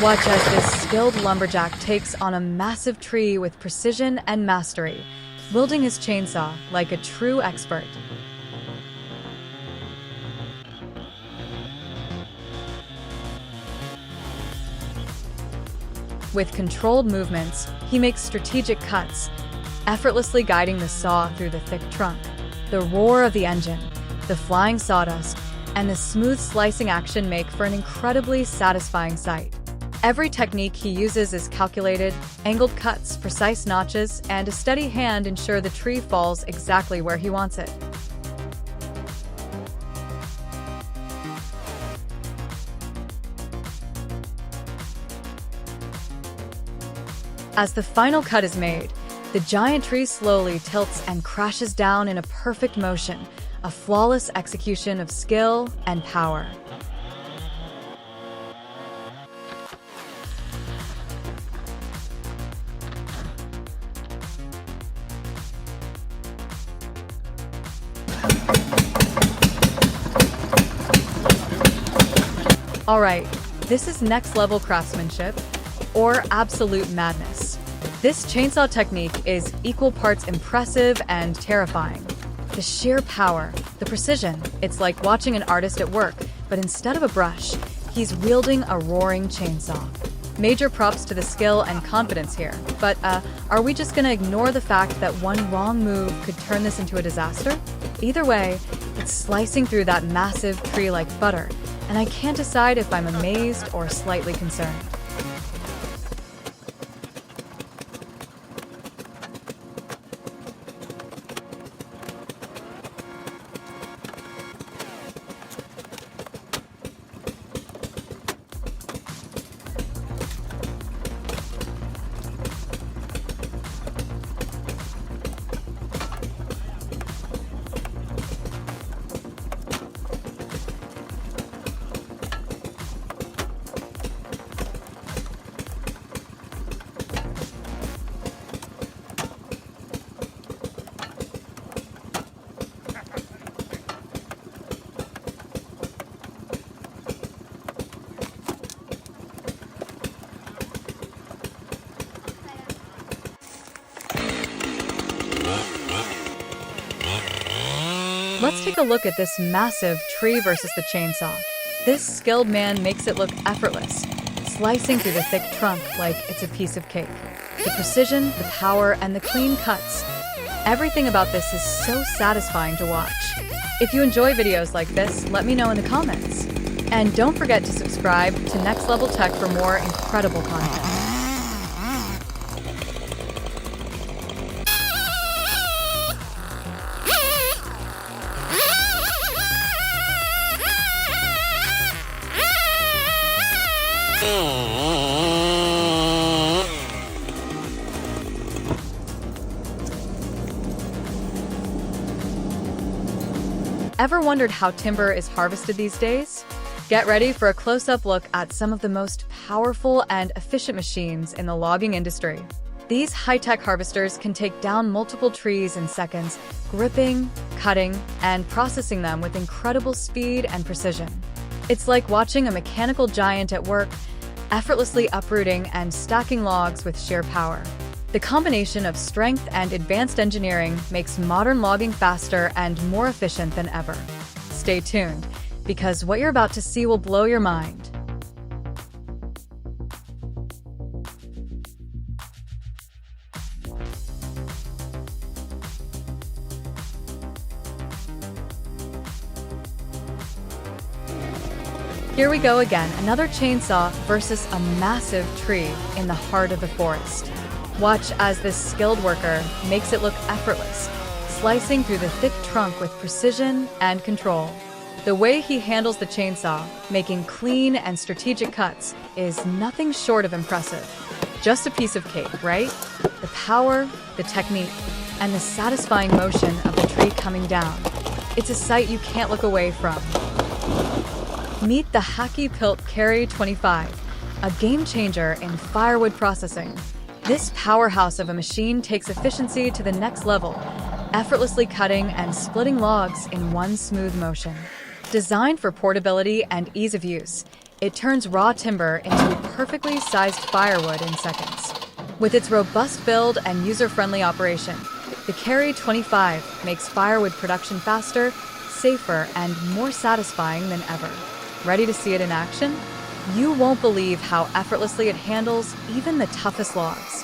Watch as this skilled lumberjack takes on a massive tree with precision and mastery, wielding his chainsaw like a true expert. With controlled movements, he makes strategic cuts, effortlessly guiding the saw through the thick trunk. The roar of the engine, the flying sawdust, and the smooth slicing action make for an incredibly satisfying sight. Every technique he uses is calculated. Angled cuts, precise notches, and a steady hand ensure the tree falls exactly where he wants it. As the final cut is made, the giant tree slowly tilts and crashes down in a perfect motion, a flawless execution of skill and power. Alright, this is next-level craftsmanship, or absolute madness. This chainsaw technique is equal parts impressive and terrifying. The sheer power, the precision, it's like watching an artist at work, but instead of a brush, he's wielding a roaring chainsaw. Major props to the skill and confidence here, but are we just gonna ignore the fact that one wrong move could turn this into a disaster? Either way, it's slicing through that massive tree like butter, and I can't decide if I'm amazed or slightly concerned. Let's take a look at this massive tree versus the chainsaw. This skilled man makes it look effortless, slicing through the thick trunk like it's a piece of cake. The precision, the power, and the clean cuts. Everything about this is so satisfying to watch. If you enjoy videos like this, let me know in the comments. And don't forget to subscribe to Next Level Tech for more incredible content. Ever wondered how timber is harvested these days? Get ready for a close-up look at some of the most powerful and efficient machines in the logging industry. These high-tech harvesters can take down multiple trees in seconds, gripping, cutting, and processing them with incredible speed and precision. It's like watching a mechanical giant at work, effortlessly uprooting and stacking logs with sheer power. The combination of strength and advanced engineering makes modern logging faster and more efficient than ever. Stay tuned, because what you're about to see will blow your mind. Here we go again, another chainsaw versus a massive tree in the heart of the forest. Watch as this skilled worker makes it look effortless, slicing through the thick trunk with precision and control. The way he handles the chainsaw, making clean and strategic cuts, is nothing short of impressive. Just a piece of cake, right? The power, the technique, and the satisfying motion of the tree coming down. It's a sight you can't look away from. Meet the Hacky Pilt Carry 25, a game changer in firewood processing. This powerhouse of a machine takes efficiency to the next level, effortlessly cutting and splitting logs in one smooth motion. Designed for portability and ease of use, It turns raw timber into perfectly sized firewood in seconds. With its robust build and user-friendly operation, the Carry 25 makes firewood production faster, safer, and more satisfying than ever. Ready to see it in action? You won't believe how effortlessly it handles even the toughest logs.